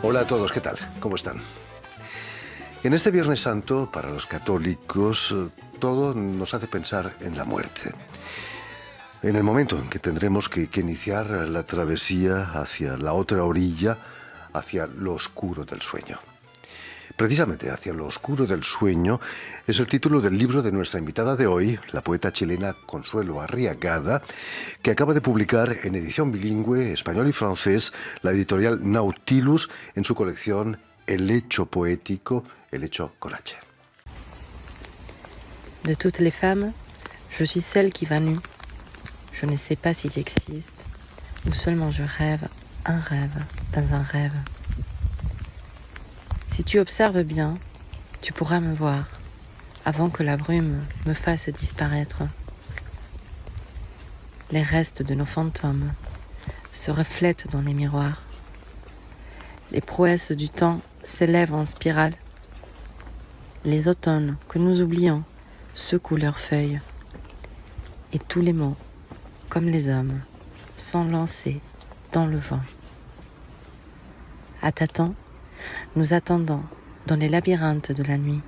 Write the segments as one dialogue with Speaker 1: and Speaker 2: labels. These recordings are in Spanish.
Speaker 1: Hola a todos, ¿qué tal? ¿Cómo están? En este Viernes Santo, para los católicos, todo nos hace pensar en la muerte. En el momento en que tendremos que iniciar la travesía hacia la otra orilla, hacia lo oscuro del sueño. Precisamente hacia lo oscuro del sueño es el título del libro de nuestra invitada de hoy, la poeta chilena Consuelo Arriagada, que acaba de publicar en edición bilingüe, español y francés, la editorial Nautilus en su colección El hecho poético, el hecho con H.
Speaker 2: De toutes les femmes, je suis celle qui va nue. Je ne sais pas si j'existe, ou seulement je rêve un rêve dans un rêve. Si tu observes bien, tu pourras me voir avant que la brume me fasse disparaître. Les restes de nos fantômes se reflètent dans les miroirs. Les prouesses du temps s'élèvent en spirale. Les automnes que nous oublions secouent leurs feuilles. Et tous les mots, comme les hommes, sont lancés dans le vent. À tâtons, nous attendons dans les labyrinthes de la nuit.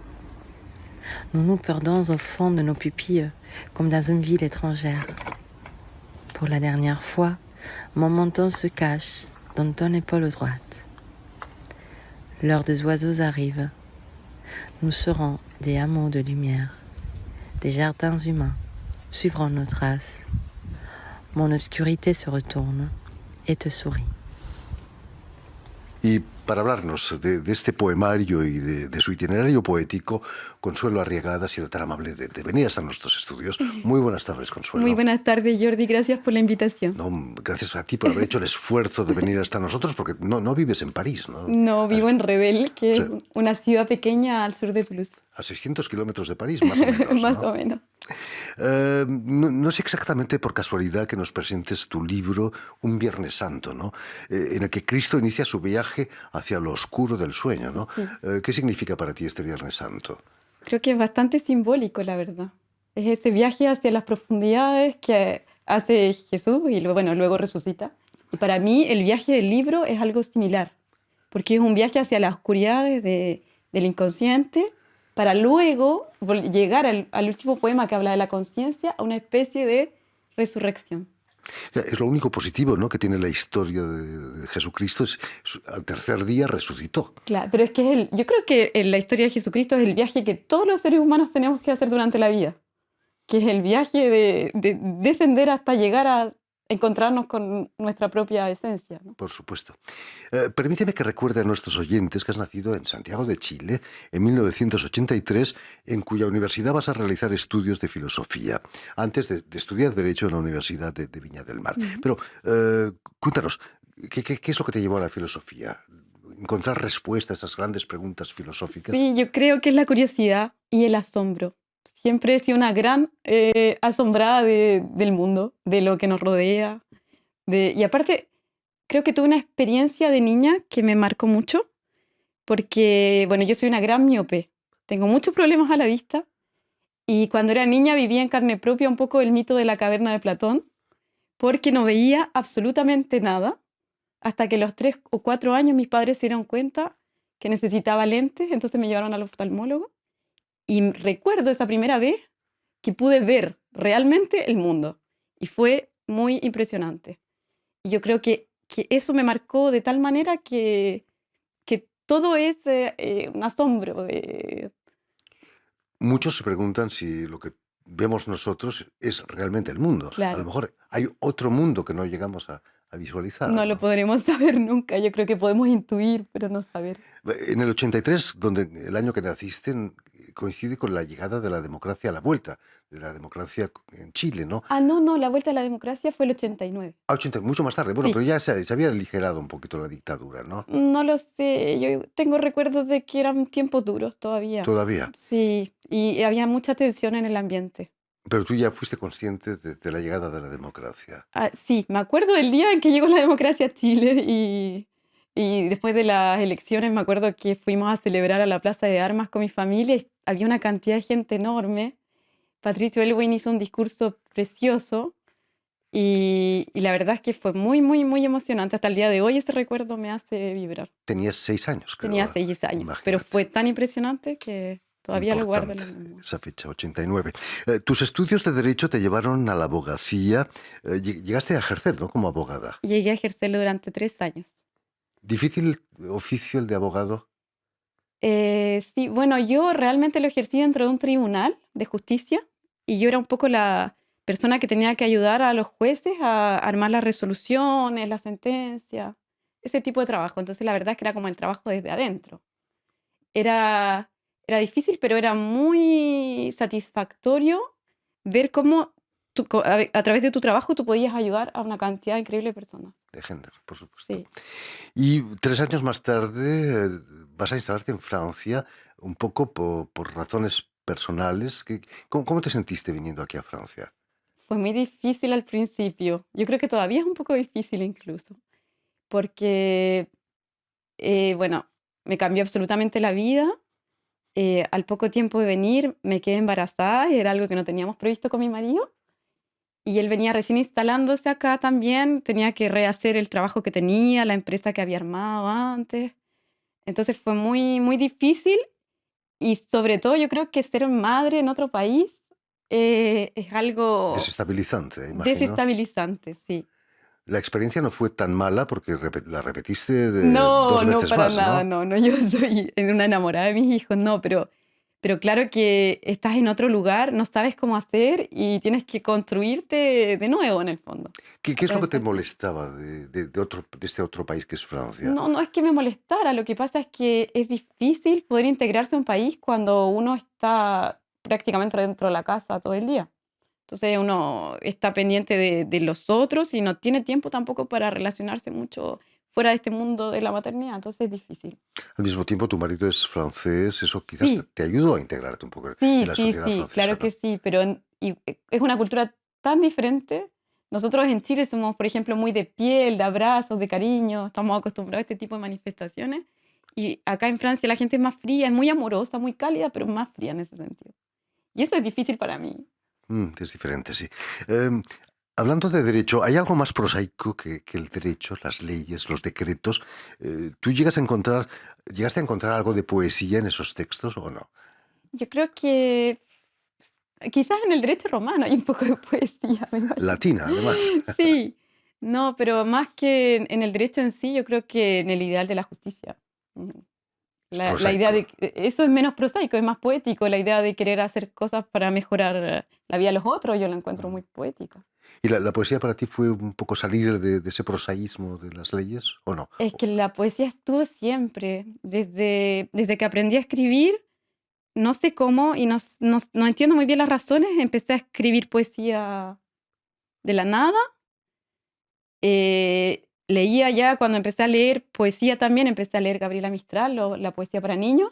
Speaker 2: Nous nous perdons au fond de nos pupilles comme dans une ville étrangère. Pour la dernière fois, mon menton se cache dans ton épaule droite. L'heure des oiseaux arrive. Nous serons des hameaux de lumière. Des jardins humains suivront nos traces. Mon obscurité se retourne et te sourit.
Speaker 1: Y para hablarnos de este poemario y de su itinerario poético, Consuelo Arriagada ha sido tan amable de venir hasta nuestros estudios. Muy buenas tardes, Consuelo.
Speaker 3: Muy buenas tardes, Jordi. Gracias por la invitación.
Speaker 1: No, gracias a ti por haber hecho el esfuerzo de venir hasta nosotros, porque no vives en París, ¿no?
Speaker 3: No, vivo en Revel, que es una ciudad pequeña al sur de Toulouse.
Speaker 1: A 600 kilómetros de París, más o menos.
Speaker 3: Más o menos.
Speaker 1: No es exactamente por casualidad que nos presentes tu libro Un Viernes Santo, ¿no? En el que Cristo inicia su viaje hacia lo oscuro del sueño, ¿no?
Speaker 3: Sí.
Speaker 1: ¿Qué significa para ti este Viernes Santo?
Speaker 3: Creo que es bastante simbólico, la verdad. Es ese viaje hacia las profundidades que hace Jesús y luego resucita. Y para mí el viaje del libro es algo similar, porque es un viaje hacia las oscuridades del inconsciente para luego llegar al último poema que habla de la conciencia, a una especie de resurrección.
Speaker 1: Es lo único positivo, ¿no?, que tiene la historia de Jesucristo, al tercer día resucitó.
Speaker 3: Claro, pero es que yo creo que en la historia de Jesucristo es el viaje que todos los seres humanos tenemos que hacer durante la vida, que es el viaje de descender hasta llegar a encontrarnos con nuestra propia esencia, ¿no?
Speaker 1: Por supuesto. Permíteme que recuerde a nuestros oyentes que has nacido en Santiago de Chile en 1983, en cuya universidad vas a realizar estudios de filosofía, antes de estudiar Derecho en la Universidad de Viña del Mar.
Speaker 3: Uh-huh.
Speaker 1: Pero cuéntanos, ¿qué es lo que te llevó a la filosofía? ¿Encontrar respuesta a esas grandes preguntas filosóficas?
Speaker 3: Sí, yo creo que es la curiosidad y el asombro. Siempre he sido una gran asombrada del mundo, de lo que nos rodea. Y aparte, creo que tuve una experiencia de niña que me marcó mucho, porque, bueno, yo soy una gran miope. Tengo muchos problemas a la vista. Y cuando era niña vivía en carne propia un poco el mito de la caverna de Platón, porque no veía absolutamente nada, hasta que a los 3 o 4 años mis padres se dieron cuenta que necesitaba lentes, entonces me llevaron al oftalmólogo. Y recuerdo esa primera vez que pude ver realmente el mundo. Y fue muy impresionante. Y yo creo que eso me marcó de tal manera que todo es un asombro.
Speaker 1: Muchos se preguntan si lo que vemos nosotros es realmente el mundo.
Speaker 3: Claro.
Speaker 1: A lo mejor hay otro mundo que no llegamos a visualizar.
Speaker 3: No lo podremos saber nunca. Yo creo que podemos intuir, pero no saber.
Speaker 1: En el 83, el año que naciste, coincide con la llegada de la democracia, a la vuelta de la democracia en Chile, ¿no?
Speaker 3: No, la vuelta a la democracia fue el 89.
Speaker 1: 80, mucho más tarde. Bueno,
Speaker 3: Sí.
Speaker 1: pero ya se había aligerado un poquito la dictadura, ¿no?
Speaker 3: No lo sé. Yo tengo recuerdos de que eran tiempos duros todavía.
Speaker 1: Todavía.
Speaker 3: Sí, y había mucha tensión en el ambiente.
Speaker 1: Pero tú ya fuiste consciente de la llegada de la democracia.
Speaker 3: Sí, me acuerdo del día en que llegó la democracia a Chile y después de las elecciones me acuerdo que fuimos a celebrar a la Plaza de Armas con mi familia y había una cantidad de gente enorme. Patricio Aylwin hizo un discurso precioso Y la verdad es que fue muy, muy, muy emocionante. Hasta el día de hoy ese recuerdo me hace vibrar.
Speaker 1: Tenías 6 años,
Speaker 3: Tenía
Speaker 1: creo.
Speaker 3: 6 años, pero
Speaker 1: Imagínate.
Speaker 3: fue tan impresionante que todavía lo guardo en
Speaker 1: Importante
Speaker 3: la memoria.
Speaker 1: esa fecha, 89. Tus estudios de Derecho te llevaron a la abogacía. Llegaste a ejercer, ¿no? Como abogada.
Speaker 3: Llegué a ejercerlo durante 3 años.
Speaker 1: ¿Difícil oficio el de abogado?
Speaker 3: Sí, bueno, yo realmente lo ejercí dentro de un tribunal de justicia y yo era un poco la persona que tenía que ayudar a los jueces a armar las resoluciones, las sentencias, ese tipo de trabajo. Entonces, la verdad es que era como el trabajo desde adentro. Era, era difícil, pero era muy satisfactorio ver cómo a través de tu trabajo tú podías ayudar a una cantidad increíble de personas.
Speaker 1: De género, por supuesto.
Speaker 3: Sí.
Speaker 1: Y 3 años más tarde vas a instalarte en Francia, un poco por razones personales. ¿Cómo te sentiste viniendo aquí a Francia?
Speaker 3: Fue muy difícil al principio. Yo creo que todavía es un poco difícil incluso, porque, bueno, me cambió absolutamente la vida. Al poco tiempo de venir me quedé embarazada y era algo que no teníamos previsto con mi marido. Y él venía recién instalándose acá también, tenía que rehacer el trabajo que tenía, la empresa que había armado antes. Entonces fue muy, muy difícil y sobre todo yo creo que ser madre en otro país es algo
Speaker 1: Desestabilizante, imagino.
Speaker 3: desestabilizante, sí.
Speaker 1: La experiencia no fue tan mala porque la repetiste
Speaker 3: No,
Speaker 1: dos
Speaker 3: no,
Speaker 1: veces
Speaker 3: para
Speaker 1: más,
Speaker 3: nada,
Speaker 1: ¿no?
Speaker 3: no, no, yo soy una enamorada de mis hijos, no, pero claro que estás en otro lugar, no sabes cómo hacer y tienes que construirte de nuevo en el fondo.
Speaker 1: ¿Qué es lo que te
Speaker 3: Aprender.
Speaker 1: molestaba de este otro país que es Francia?
Speaker 3: No, no es que me molestara, lo que pasa es que es difícil poder integrarse a un país cuando uno está prácticamente dentro de la casa todo el día. Entonces uno está pendiente de los otros y no tiene tiempo tampoco para relacionarse mucho fuera de este mundo de la maternidad, entonces es difícil.
Speaker 1: Al mismo tiempo, tu marido es francés, eso quizás te,
Speaker 3: Sí,
Speaker 1: te ayudó a integrarte un poco
Speaker 3: sí,
Speaker 1: en la
Speaker 3: sí,
Speaker 1: sociedad
Speaker 3: sí,
Speaker 1: francesa,
Speaker 3: claro que
Speaker 1: ¿no?
Speaker 3: sí, pero es una cultura tan diferente. Nosotros en Chile somos, por ejemplo, muy de piel, de abrazos, de cariño, estamos acostumbrados a este tipo de manifestaciones. Y acá en Francia la gente es más fría, es muy amorosa, muy cálida, pero más fría en ese sentido. Y eso es difícil para mí.
Speaker 1: Es diferente, sí. Em, Hablando de derecho, ¿hay algo más prosaico que el derecho, las leyes, los decretos? ¿Tú llegaste a encontrar algo de poesía en esos textos o no?
Speaker 3: Yo creo que quizás en el derecho romano hay un poco de poesía, me imagino.
Speaker 1: Latina, además.
Speaker 3: Sí, no, pero más que en el derecho en sí, yo creo que en el ideal de la justicia. Ujú.
Speaker 1: Es
Speaker 3: La idea
Speaker 1: prosaico.
Speaker 3: de eso es menos prosaico, es más poético, la idea de querer hacer cosas para mejorar la vida de los otros, yo la encuentro
Speaker 1: Mm.
Speaker 3: muy poética.
Speaker 1: ¿Y la poesía para ti fue un poco salir de ese prosaísmo de las leyes o no?
Speaker 3: Es que la poesía estuvo siempre, desde que aprendí a escribir, no sé cómo y no entiendo muy bien las razones, empecé a escribir poesía de la nada. Leía ya cuando empecé a leer poesía también, empecé a leer Gabriela Mistral, la poesía para niños,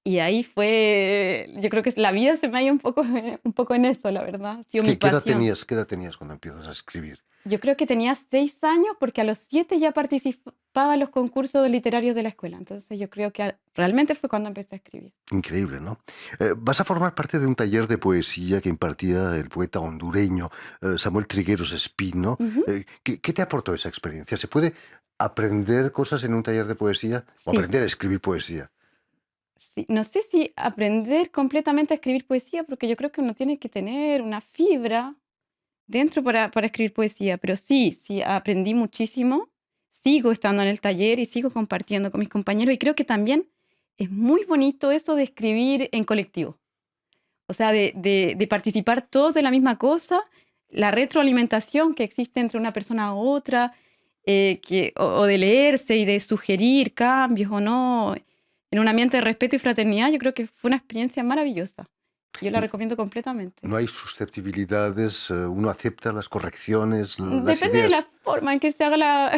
Speaker 3: y ahí fue, yo creo que la vida se me ha ido un poco, un poco en eso, la verdad, ha sido mi
Speaker 1: ¿Qué edad
Speaker 3: pasión.
Speaker 1: tenías, qué edad tenías cuando empiezas a escribir?
Speaker 3: Yo creo que tenía 6 años porque a los 7 ya participaba en los concursos literarios de la escuela, entonces yo creo que realmente fue cuando empecé a escribir.
Speaker 1: Increíble, ¿no? Vas a formar parte de un taller de poesía que impartía el poeta hondureño Samuel Trigueros Espino.
Speaker 3: Ujú.
Speaker 1: ¿Qué te aportó esa experiencia? ¿Se puede aprender cosas en un taller de poesía o
Speaker 3: Sí,
Speaker 1: aprender a escribir poesía?
Speaker 3: sí, no sé si aprender completamente a escribir poesía, porque yo creo que uno tiene que tener una fibra dentro para escribir poesía, pero sí, sí, aprendí muchísimo, sigo estando en el taller y sigo compartiendo con mis compañeros y creo que también es muy bonito eso de escribir en colectivo, o sea, de participar todos de la misma cosa, la retroalimentación que existe entre una persona a otra, o de leerse y de sugerir cambios o no, en un ambiente de respeto y fraternidad, yo creo que fue una experiencia maravillosa. Yo la
Speaker 1: N-
Speaker 3: recomiendo completamente.
Speaker 1: No hay susceptibilidades, uno acepta las correcciones, las
Speaker 3: Depende de la
Speaker 1: ideas.
Speaker 3: forma en que se haga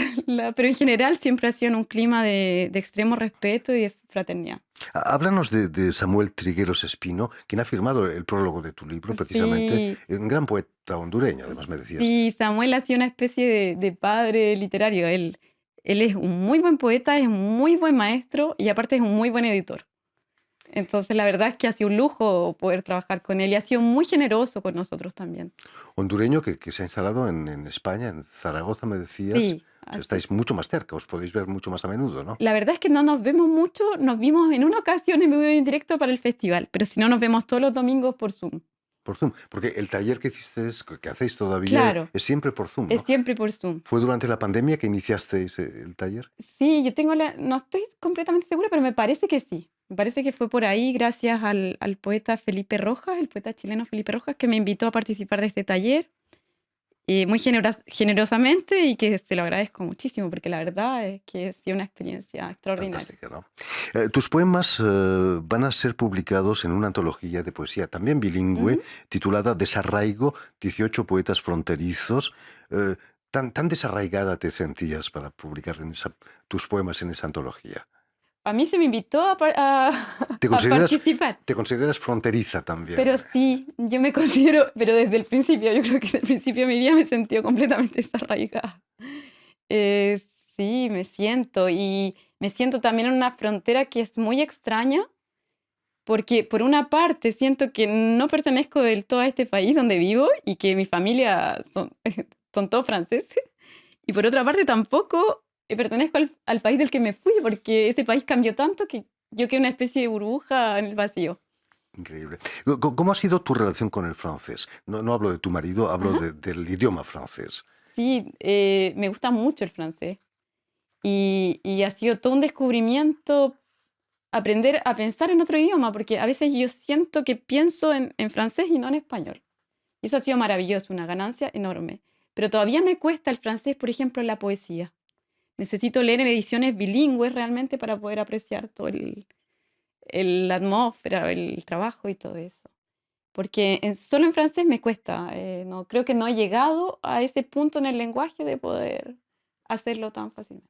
Speaker 3: pero en general siempre ha sido en un clima de extremo respeto y de fraternidad.
Speaker 1: Háblanos de Samuel Trigueros Espino, quien ha firmado el prólogo de tu libro, precisamente,
Speaker 3: Sí,
Speaker 1: un gran poeta hondureño, además me decías.
Speaker 3: sí, Samuel ha sido una especie de padre literario. Él es un muy buen poeta, es un muy buen maestro y aparte es un muy buen editor. Entonces, la verdad es que ha sido un lujo poder trabajar con él y ha sido muy generoso con nosotros también.
Speaker 1: Hondureño que se ha instalado en España, en Zaragoza, me decías.
Speaker 3: Sí, así.
Speaker 1: Estáis mucho más cerca, os podéis ver mucho más a menudo, ¿no?
Speaker 3: La verdad es que no nos vemos mucho, nos vimos en una ocasión en vivo y en directo para el festival, pero si no nos vemos todos los domingos por Zoom.
Speaker 1: Por Zoom. Porque el taller que hicisteis, que hacéis todavía,
Speaker 3: Claro,
Speaker 1: es siempre por Zoom,
Speaker 3: es
Speaker 1: ¿no?
Speaker 3: siempre por Zoom.
Speaker 1: ¿Fue durante la pandemia que iniciasteis el taller?
Speaker 3: Sí, yo tengo no estoy completamente segura, pero me parece que sí. Me parece que fue por ahí gracias al poeta Felipe Rojas, el poeta chileno Felipe Rojas, que me invitó a participar de este taller. Muy generosamente y que se lo agradezco muchísimo porque la verdad es que ha sido una experiencia extraordinaria.
Speaker 1: Fantástica, ¿no? Tus poemas van a ser publicados en una antología de poesía también bilingüe
Speaker 3: Ujú.
Speaker 1: titulada Desarraigo, 18 poetas fronterizos. ¿Tan desarraigada te sentías para publicar tus poemas en esa antología?
Speaker 3: A mí se me invitó
Speaker 1: ¿Te
Speaker 3: a
Speaker 1: consideras,
Speaker 3: participar,
Speaker 1: te consideras fronteriza también?
Speaker 3: pero sí, yo me considero, pero desde el principio, yo creo que desde el principio de mi vida me he sentido completamente desarraigada. Eh, sí, me siento y me siento también en una frontera que es muy extraña porque por una parte siento que no pertenezco del todo a este país donde vivo y que mi familia son todos franceses. Y por otra parte tampoco pertenezco al país del que me fui porque ese país cambió tanto que yo quedé una especie de burbuja en el vacío.
Speaker 1: Increíble. ¿Cómo ha sido tu relación con el francés? No hablo de tu marido, hablo
Speaker 3: Ajá.
Speaker 1: del idioma francés.
Speaker 3: Sí, me gusta mucho el francés y ha sido todo un descubrimiento aprender a pensar en otro idioma porque a veces yo siento que pienso en francés y no en español. Y eso ha sido maravilloso, una ganancia enorme. Pero todavía me cuesta el francés, por ejemplo, en la poesía. Necesito leer en ediciones bilingües realmente para poder apreciar todo la atmósfera, el trabajo y todo eso. Porque solo en francés me cuesta. No, creo que no he llegado a ese punto en el lenguaje de poder hacerlo tan fácilmente.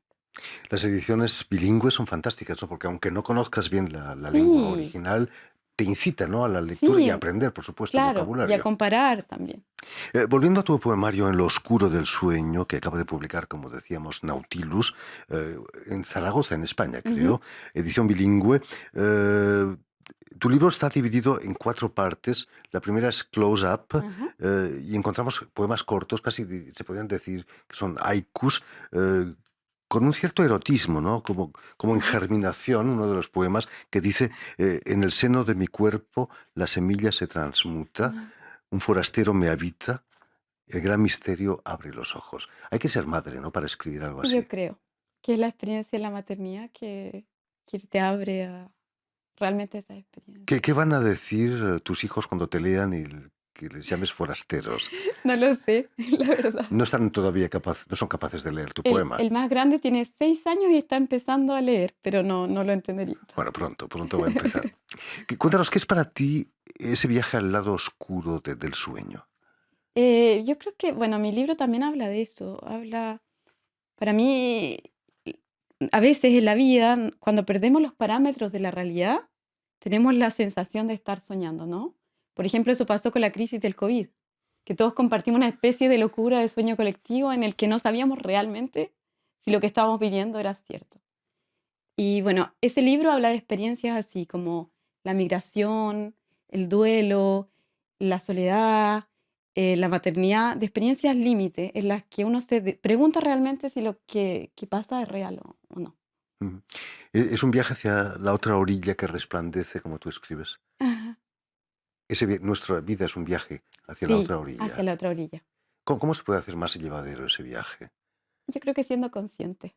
Speaker 1: Las ediciones bilingües son fantásticas, ¿no? Porque aunque no conozcas bien la lengua
Speaker 3: Sí,
Speaker 1: original, te incita, ¿no?, a la lectura y a
Speaker 3: sí,
Speaker 1: aprender, por supuesto,
Speaker 3: claro. Y a
Speaker 1: vocabulario.
Speaker 3: comparar también.
Speaker 1: Volviendo a tu poemario En lo oscuro del sueño, que acaba de publicar, como decíamos, Nautilus, en Zaragoza, en España,
Speaker 3: Ujú,
Speaker 1: creo, edición bilingüe. eh, Tu libro está dividido en 4 partes. La primera es Close Up,
Speaker 3: ajá.
Speaker 1: y encontramos poemas cortos, casi se podrían decir que son haikus, eh, con un cierto erotismo, ¿no? Como en
Speaker 3: Ajá.
Speaker 1: Germinación, uno de los poemas que dice, en el seno de mi cuerpo la semilla se transmuta,
Speaker 3: Ah,
Speaker 1: un forastero me habita, el gran misterio abre los ojos. Hay que ser madre, ¿no?, para escribir algo
Speaker 3: yo
Speaker 1: así.
Speaker 3: creo que es la experiencia de la maternidad que te abre a realmente esa experiencia.
Speaker 1: ¿Qué van a decir tus hijos cuando te lean y que les llames forasteros?
Speaker 3: No lo sé, la verdad.
Speaker 1: No están todavía no son capaces de leer tu
Speaker 3: El,
Speaker 1: poema.
Speaker 3: el más grande tiene 6 años y está empezando a leer, pero no lo entendería
Speaker 1: Bueno,
Speaker 3: todavía.
Speaker 1: pronto va a empezar. Cuéntanos, ¿qué es para ti ese viaje al lado oscuro del sueño?
Speaker 3: Yo creo que, bueno, mi libro también habla de eso. Habla, para mí, y- a veces en la vida, cuando perdemos los parámetros de la realidad, tenemos la sensación de estar soñando, ¿no? Por ejemplo, eso pasó con la crisis del COVID, que todos compartimos una especie de locura de sueño colectivo en el que no sabíamos realmente si lo que estábamos viviendo era cierto. Y bueno, ese libro habla de experiencias así como la migración, el duelo, la soledad, la maternidad, de experiencias límite en las que uno pregunta realmente si lo que pasa es real o no.
Speaker 1: Ujú. Es un viaje hacia la otra orilla que resplandece, como tú escribes.
Speaker 3: Ajá.
Speaker 1: Nuestra vida es un viaje hacia la
Speaker 3: Sí,
Speaker 1: otra
Speaker 3: hacia
Speaker 1: orilla.
Speaker 3: la otra orilla.
Speaker 1: ¿Cómo se puede hacer más llevadero ese viaje?
Speaker 3: Yo creo que siendo consciente,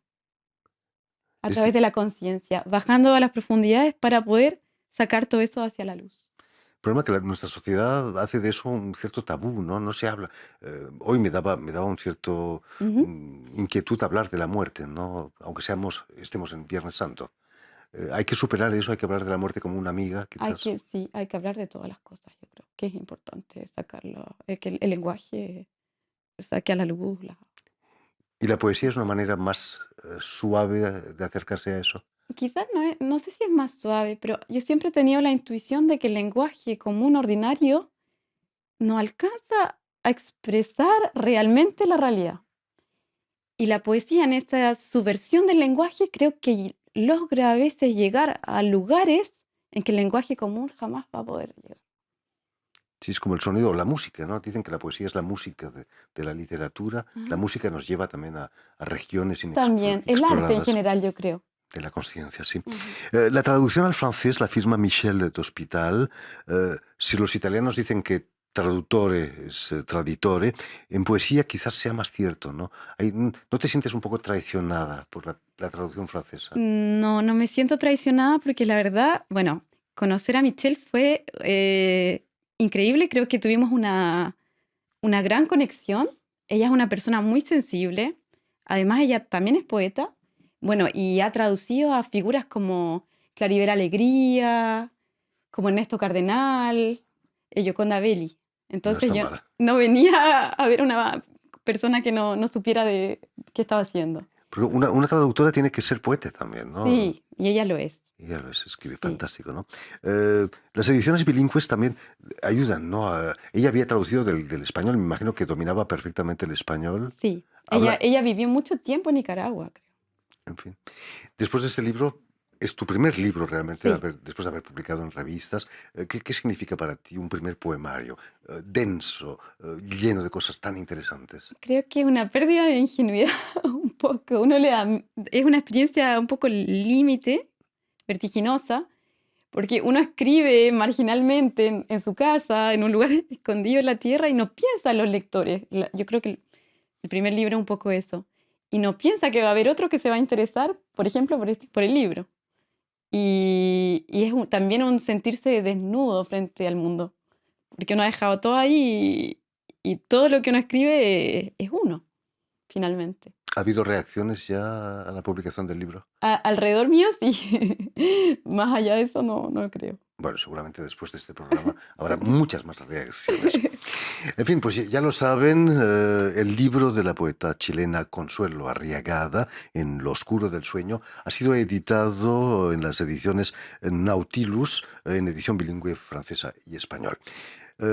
Speaker 3: a
Speaker 1: Es
Speaker 3: través
Speaker 1: decir,
Speaker 3: de la conciencia, bajando a las profundidades para poder sacar todo eso hacia la luz.
Speaker 1: el problema es que nuestra sociedad hace de eso un cierto tabú, ¿no? No se habla. Hoy me daba un cierto
Speaker 3: Ujú.
Speaker 1: inquietud hablar de la muerte, ¿no? Aunque estemos en Viernes Santo. Hay que superar eso, hay que hablar de la muerte como una amiga, quizás.
Speaker 3: Sí, hay que hablar de todas las cosas, yo creo que es importante sacarlo, que el lenguaje saque a la luz.
Speaker 1: Y la poesía es una manera más suave de acercarse a eso.
Speaker 3: Quizás no sé si es más suave, pero yo siempre he tenido la intuición de que el lenguaje común ordinario no alcanza a expresar realmente la realidad. Y la poesía en esta subversión del lenguaje creo que logra a veces llegar a lugares en que el lenguaje común jamás va a poder llegar.
Speaker 1: Sí, es como el sonido o la música, ¿no? Dicen que la poesía es la música de la literatura. La
Speaker 3: Ajá.
Speaker 1: música nos lleva también a regiones
Speaker 3: También, el arte en
Speaker 1: inexploradas
Speaker 3: general, yo creo.
Speaker 1: de la conciencia, sí.
Speaker 3: Ujú.
Speaker 1: La traducción al francés la firma Michel d'Hospital. Si los italianos dicen que traduttore es traditore, en poesía quizás sea más cierto, ¿no? ¿No te sientes un poco traicionada por la traducción francesa?
Speaker 3: No, no me siento traicionada porque la verdad, bueno, conocer a Michelle fue increíble. Creo que tuvimos una gran conexión. Ella es una persona muy sensible. Además, ella también es poeta. Bueno, y ha traducido a figuras como Claribel Alegría, como Ernesto Cardenal, Gioconda Belli.
Speaker 1: No
Speaker 3: Entonces
Speaker 1: está
Speaker 3: yo
Speaker 1: mal.
Speaker 3: no venía a ver una persona que no supiera de qué estaba haciendo.
Speaker 1: Pero una traductora tiene que ser poeta también, ¿no?
Speaker 3: Sí, y ella lo es.
Speaker 1: Y ya lo es, escribe
Speaker 3: Sí,
Speaker 1: fantástico, ¿no? Las ediciones bilingües también ayudan, ¿no? Ella había traducido del español, me imagino que dominaba perfectamente el español.
Speaker 3: sí.
Speaker 1: Habla,
Speaker 3: Ella vivió mucho tiempo en Nicaragua, creo.
Speaker 1: en fin. Después de este libro, es tu primer libro realmente,
Speaker 3: Sí,
Speaker 1: después de haber publicado en revistas. ¿Qué significa para ti un primer poemario denso, lleno de cosas tan interesantes?
Speaker 3: creo que es una pérdida de ingenuidad un poco. Es una experiencia un poco límite, vertiginosa, porque uno escribe marginalmente en su casa, en un lugar escondido en la tierra y no piensa en los lectores. Yo creo que el primer libro es un poco eso. Y no piensa que va a haber otro que se va a interesar, por ejemplo, por el libro. Y es también un sentirse desnudo frente al mundo, porque uno ha dejado todo ahí y todo lo que uno escribe es uno, finalmente.
Speaker 1: ¿Ha habido reacciones ya a la publicación del libro?
Speaker 3: Alrededor mío sí, más allá de eso no creo.
Speaker 1: Bueno, seguramente después de este programa habrá muchas más reacciones. En fin, pues ya lo saben, el libro de la poeta chilena Consuelo Arriagada, En lo oscuro del sueño, ha sido editado en las ediciones Nautilus, en edición bilingüe francesa y español.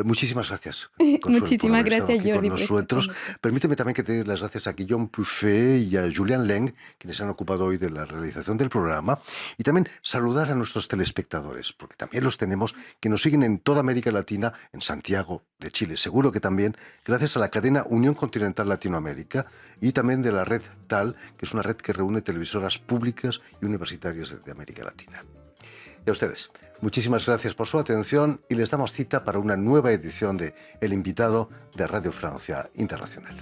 Speaker 1: Muchísimas gracias, Consuelo, por
Speaker 3: Muchísimas
Speaker 1: haber estado
Speaker 3: gracias,
Speaker 1: aquí con
Speaker 3: Jordi, por estar con
Speaker 1: nosotros.
Speaker 3: nosotros.
Speaker 1: Permíteme también que te dé las gracias a Guillaume Puffet y a Julian Leng, quienes se han ocupado hoy de la realización del programa, y también saludar a nuestros telespectadores, porque también los tenemos, que nos siguen en toda América Latina, en Santiago de Chile. Seguro que también gracias a la cadena Unión Continental Latinoamérica y también de la red TAL, que es una red que reúne televisoras públicas y universitarias de América Latina. Y a ustedes, muchísimas gracias por su atención y les damos cita para una nueva edición de El Invitado de Radio Francia Internacional.